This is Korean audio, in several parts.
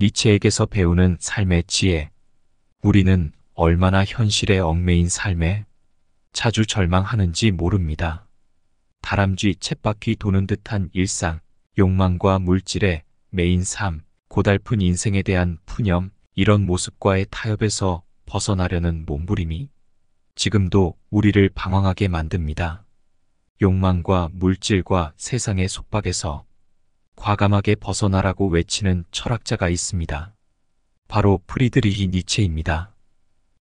니체에게서 배우는 삶의 지혜. 우리는 얼마나 현실에 얽매인 삶에 자주 절망하는지 모릅니다. 다람쥐 쳇바퀴 도는 듯한 일상, 욕망과 물질의 매인 삶, 고달픈 인생에 대한 푸념, 이런 모습과의 타협에서 벗어나려는 몸부림이 지금도 우리를 방황하게 만듭니다. 욕망과 물질과 세상의 속박에서 과감하게 벗어나라고 외치는 철학자가 있습니다. 바로 프리드리히 니체입니다.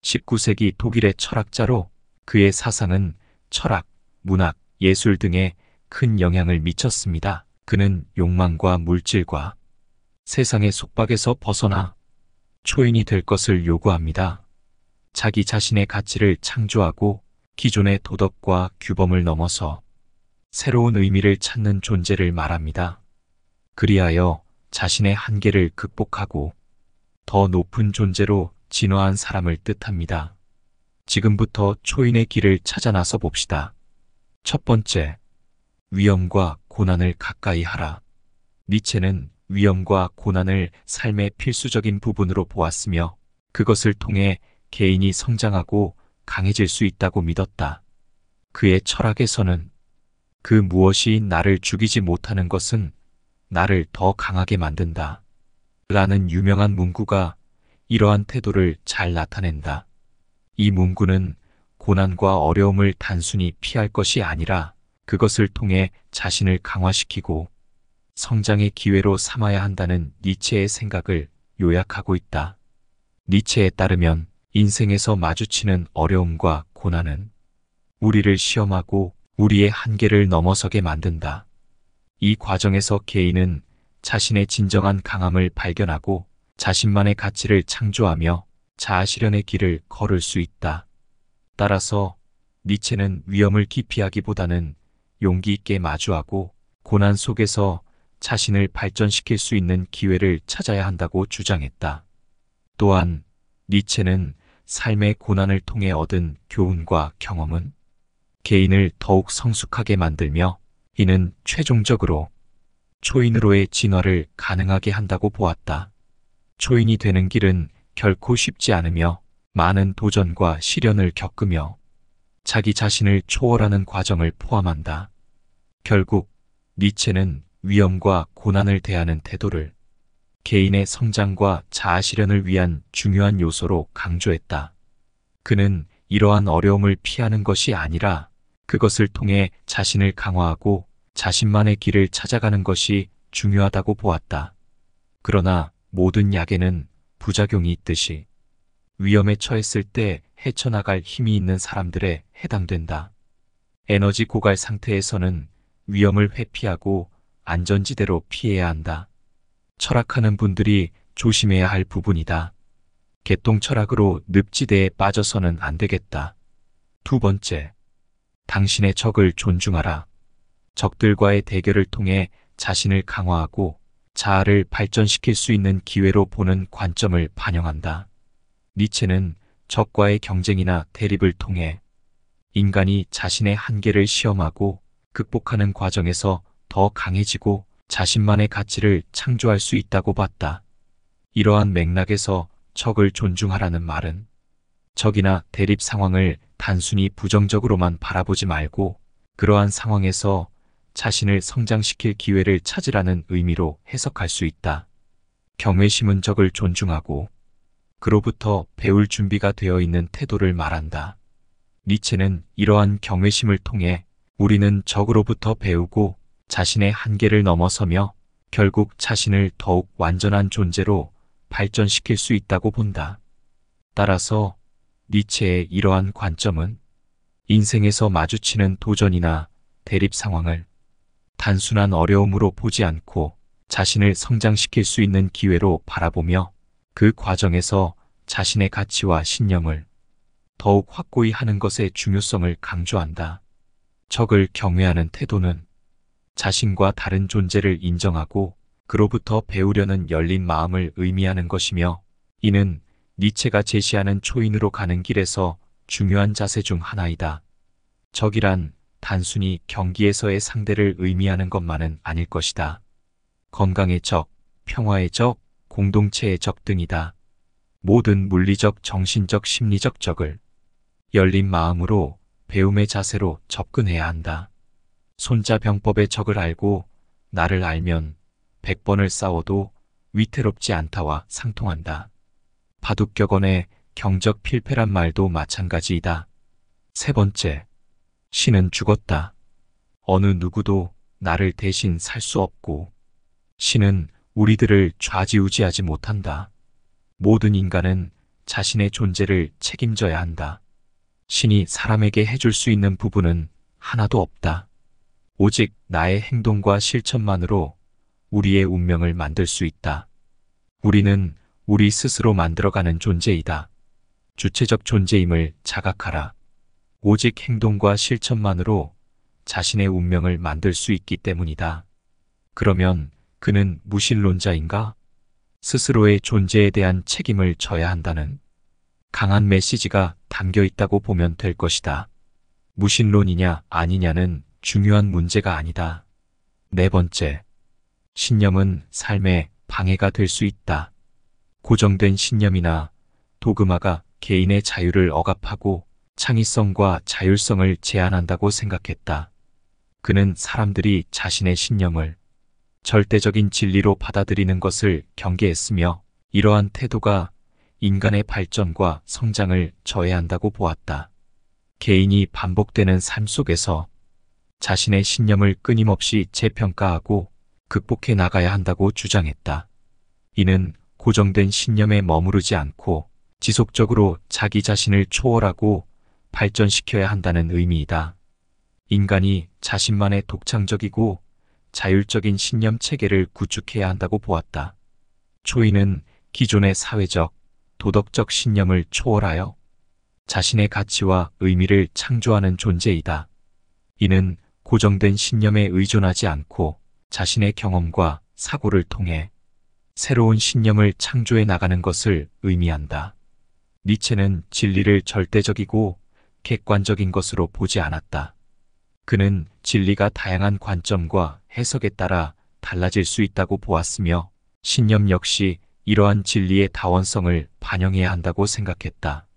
19세기 독일의 철학자로 그의 사상은 철학, 문학, 예술 등에 큰 영향을 미쳤습니다. 그는 욕망과 물질과 세상의 속박에서 벗어나 초인이 될 것을 요구합니다. 자기 자신의 가치를 창조하고 기존의 도덕과 규범을 넘어서 새로운 의미를 찾는 존재를 말합니다. 그리하여 자신의 한계를 극복하고 더 높은 존재로 진화한 사람을 뜻합니다. 지금부터 초인의 길을 찾아 나서 봅시다. 첫 번째, 위험과 고난을 가까이 하라. 니체는 위험과 고난을 삶의 필수적인 부분으로 보았으며 그것을 통해 개인이 성장하고 강해질 수 있다고 믿었다. 그의 철학에서는 그 무엇이 나를 죽이지 못하는 것은 나를 더 강하게 만든다. 라는 유명한 문구가 이러한 태도를 잘 나타낸다. 이 문구는 고난과 어려움을 단순히 피할 것이 아니라 그것을 통해 자신을 강화시키고 성장의 기회로 삼아야 한다는 니체의 생각을 요약하고 있다. 니체에 따르면 인생에서 마주치는 어려움과 고난은 우리를 시험하고 우리의 한계를 넘어서게 만든다. 이 과정에서 개인은 자신의 진정한 강함을 발견하고 자신만의 가치를 창조하며 자아실현의 길을 걸을 수 있다. 따라서 니체는 위험을 기피하기보다는 용기 있게 마주하고 고난 속에서 자신을 발전시킬 수 있는 기회를 찾아야 한다고 주장했다. 또한 니체는 삶의 고난을 통해 얻은 교훈과 경험은 개인을 더욱 성숙하게 만들며 이는 최종적으로 초인으로의 진화를 가능하게 한다고 보았다. 초인이 되는 길은 결코 쉽지 않으며 많은 도전과 시련을 겪으며 자기 자신을 초월하는 과정을 포함한다. 결국 니체는 위험과 고난을 대하는 태도를 개인의 성장과 자아실현을 위한 중요한 요소로 강조했다. 그는 이러한 어려움을 피하는 것이 아니라 그것을 통해 자신을 강화하고 자신만의 길을 찾아가는 것이 중요하다고 보았다. 그러나 모든 약에는 부작용이 있듯이 위험에 처했을 때 헤쳐나갈 힘이 있는 사람들에 해당된다. 에너지 고갈 상태에서는 위험을 회피하고 안전지대로 피해야 한다. 철학하는 분들이 조심해야 할 부분이다. 개똥 철학으로 늪지대에 빠져서는 안 되겠다. 두 번째, 당신의 적을 존중하라. 적들과의 대결을 통해 자신을 강화하고 자아를 발전시킬 수 있는 기회로 보는 관점을 반영한다. 니체는 적과의 경쟁이나 대립을 통해 인간이 자신의 한계를 시험하고 극복하는 과정에서 더 강해지고 자신만의 가치를 창조할 수 있다고 봤다. 이러한 맥락에서 적을 존중하라는 말은 적이나 대립 상황을 단순히 부정적으로만 바라보지 말고 그러한 상황에서 자신을 성장시킬 기회를 찾으라는 의미로 해석할 수 있다. 경외심은 적을 존중하고 그로부터 배울 준비가 되어 있는 태도를 말한다. 니체는 이러한 경외심을 통해 우리는 적으로부터 배우고 자신의 한계를 넘어서며 결국 자신을 더욱 완전한 존재로 발전시킬 수 있다고 본다. 따라서 니체의 이러한 관점은 인생에서 마주치는 도전이나 대립 상황을 단순한 어려움으로 보지 않고 자신을 성장시킬 수 있는 기회로 바라보며 그 과정에서 자신의 가치와 신념을 더욱 확고히 하는 것의 중요성을 강조한다. 적을 경외하는 태도는 자신과 다른 존재를 인정하고 그로부터 배우려는 열린 마음을 의미하는 것이며 이는 니체가 제시하는 초인으로 가는 길에서 중요한 자세 중 하나이다. 적이란 단순히 경기에서의 상대를 의미하는 것만은 아닐 것이다. 건강의 적, 평화의 적, 공동체의 적 등이다. 모든 물리적, 정신적, 심리적 적을 열린 마음으로 배움의 자세로 접근해야 한다. 손자병법의 적을 알고 나를 알면 100번을 싸워도 위태롭지 않다와 상통한다. 바둑격언의 경적 필패란 말도 마찬가지이다. 세 번째, 신은 죽었다. 어느 누구도 나를 대신 살 수 없고 신은 우리들을 좌지우지하지 못한다. 모든 인간은 자신의 존재를 책임져야 한다. 신이 사람에게 해줄 수 있는 부분은 하나도 없다. 오직 나의 행동과 실천만으로 우리의 운명을 만들 수 있다. 우리는 우리 스스로 만들어가는 존재이다. 주체적 존재임을 자각하라. 오직 행동과 실천만으로 자신의 운명을 만들 수 있기 때문이다. 그러면 그는 무신론자인가? 스스로의 존재에 대한 책임을 져야 한다는 강한 메시지가 담겨 있다고 보면 될 것이다. 무신론이냐 아니냐는 중요한 문제가 아니다. 네 번째, 신념은 삶에 방해가 될 수 있다. 고정된 신념이나 도그마가 개인의 자유를 억압하고 창의성과 자율성을 제한한다고 생각했다. 그는 사람들이 자신의 신념을 절대적인 진리로 받아들이는 것을 경계했으며 이러한 태도가 인간의 발전과 성장을 저해한다고 보았다. 개인이 반복되는 삶 속에서 자신의 신념을 끊임없이 재평가하고 극복해 나가야 한다고 주장했다. 이는 고정된 신념에 머무르지 않고 지속적으로 자기 자신을 초월하고 발전시켜야 한다는 의미이다. 인간이 자신만의 독창적이고 자율적인 신념 체계를 구축해야 한다고 보았다. 초인은 기존의 사회적, 도덕적 신념을 초월하여 자신의 가치와 의미를 창조하는 존재이다. 이는 고정된 신념에 의존하지 않고 자신의 경험과 사고를 통해 새로운 신념을 창조해 나가는 것을 의미한다. 니체는 진리를 절대적이고 객관적인 것으로 보지 않았다. 그는 진리가 다양한 관점과 해석에 따라 달라질 수 있다고 보았으며 신념 역시 이러한 진리의 다원성을 반영해야 한다고 생각했다.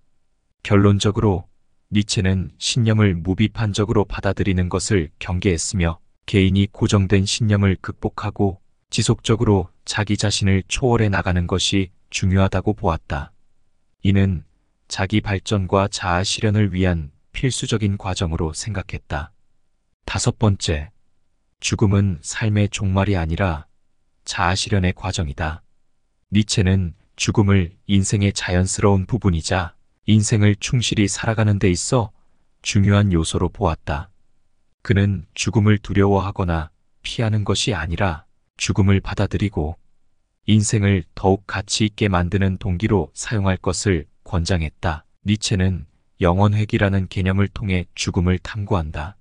결론적으로 니체는 신념을 무비판적으로 받아들이는 것을 경계했으며 개인이 고정된 신념을 극복하고 지속적으로 자기 자신을 초월해 나가는 것이 중요하다고 보았다. 이는 자기 발전과 자아 실현을 위한 필수적인 과정으로 생각했다. 다섯 번째, 죽음은 삶의 종말이 아니라 자아 실현의 과정이다. 니체는 죽음을 인생의 자연스러운 부분이자 인생을 충실히 살아가는 데 있어 중요한 요소로 보았다. 그는 죽음을 두려워하거나 피하는 것이 아니라 죽음을 받아들이고 인생을 더욱 가치 있게 만드는 동기로 사용할 것을 권장했다. 니체는 영원회귀라는 개념을 통해 죽음을 탐구한다.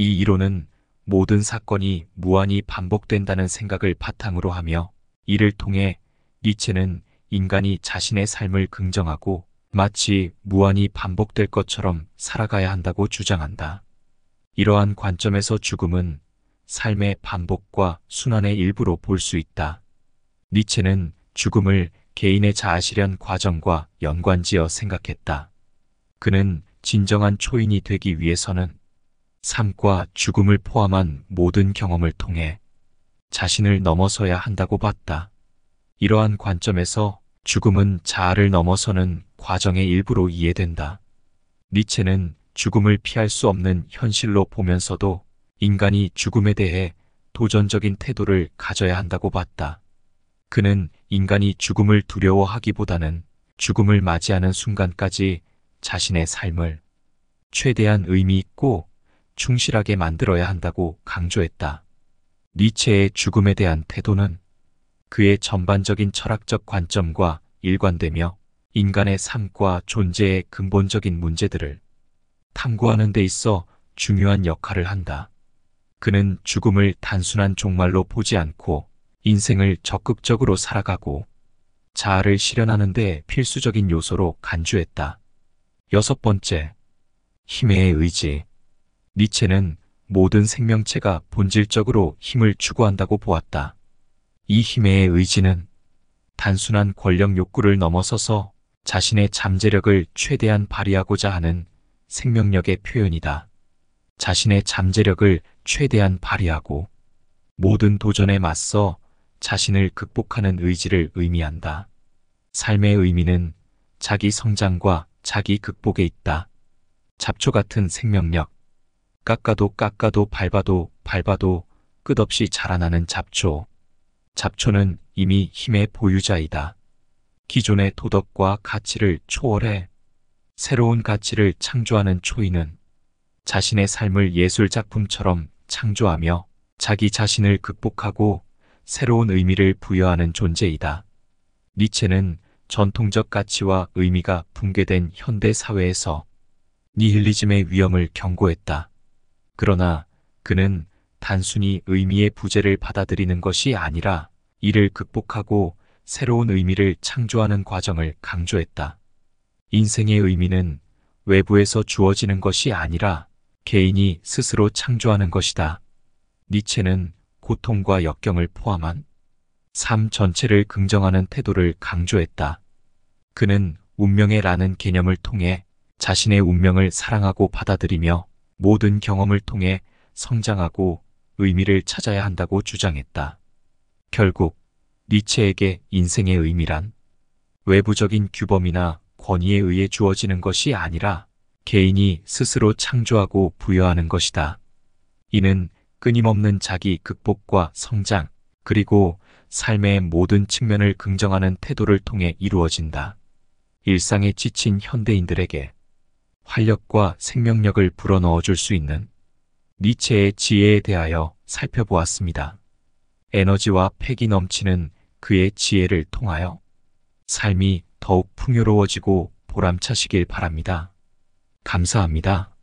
이 이론은 모든 사건이 무한히 반복된다는 생각을 바탕으로 하며 이를 통해 니체는 인간이 자신의 삶을 긍정하고 마치 무한히 반복될 것처럼 살아가야 한다고 주장한다. 이러한 관점에서 죽음은 삶의 반복과 순환의 일부로 볼 수 있다. 니체는 죽음을 개인의 자아실현 과정과 연관지어 생각했다. 그는 진정한 초인이 되기 위해서는 삶과 죽음을 포함한 모든 경험을 통해 자신을 넘어서야 한다고 봤다. 이러한 관점에서 죽음은 자아를 넘어서는 과정의 일부로 이해된다. 니체는 죽음을 피할 수 없는 현실로 보면서도 인간이 죽음에 대해 도전적인 태도를 가져야 한다고 봤다. 그는 인간이 죽음을 두려워하기보다는 죽음을 맞이하는 순간까지 자신의 삶을 최대한 의미 있고 충실하게 만들어야 한다고 강조했다. 니체의 죽음에 대한 태도는 그의 전반적인 철학적 관점과 일관되며 인간의 삶과 존재의 근본적인 문제들을 탐구하는 데 있어 중요한 역할을 한다. 그는 죽음을 단순한 종말로 보지 않고 인생을 적극적으로 살아가고 자아를 실현하는 데 필수적인 요소로 간주했다. 여섯 번째, 힘의 의지. 니체는 모든 생명체가 본질적으로 힘을 추구한다고 보았다. 이 힘의 의지는 단순한 권력 욕구를 넘어서서 자신의 잠재력을 최대한 발휘하고자 하는 생명력의 표현이다. 자신의 잠재력을 최대한 발휘하고 모든 도전에 맞서 자신을 극복하는 의지를 의미한다. 삶의 의미는 자기 성장과 자기 극복에 있다. 잡초 같은 생명력. 깎아도 깎아도 밟아도 밟아도 끝없이 자라나는 잡초. 잡초는 이미 힘의 보유자이다. 기존의 도덕과 가치를 초월해 새로운 가치를 창조하는 초인은 자신의 삶을 예술작품처럼 창조하며 자기 자신을 극복하고 새로운 의미를 부여하는 존재이다. 니체는 전통적 가치와 의미가 붕괴된 현대 사회에서 니힐리즘의 위험을 경고했다. 그러나 그는 단순히 의미의 부재를 받아들이는 것이 아니라 이를 극복하고 새로운 의미를 창조하는 과정을 강조했다. 인생의 의미는 외부에서 주어지는 것이 아니라 개인이 스스로 창조하는 것이다. 니체는 고통과 역경을 포함한 삶 전체를 긍정하는 태도를 강조했다. 그는 운명의 라는 개념을 통해 자신의 운명을 사랑하고 받아들이며 모든 경험을 통해 성장하고 의미를 찾아야 한다고 주장했다. 결국 니체에게 인생의 의미란 외부적인 규범이나 권위에 의해 주어지는 것이 아니라 개인이 스스로 창조하고 부여하는 것이다. 이는 끊임없는 자기 극복과 성장, 그리고 삶의 모든 측면을 긍정하는 태도를 통해 이루어진다. 일상에 지친 현대인들에게 활력과 생명력을 불어넣어 줄 수 있는 니체의 지혜에 대하여 살펴보았습니다. 에너지와 패기 넘치는 그의 지혜를 통하여 삶이 더욱 풍요로워지고 보람차시길 바랍니다. 감사합니다.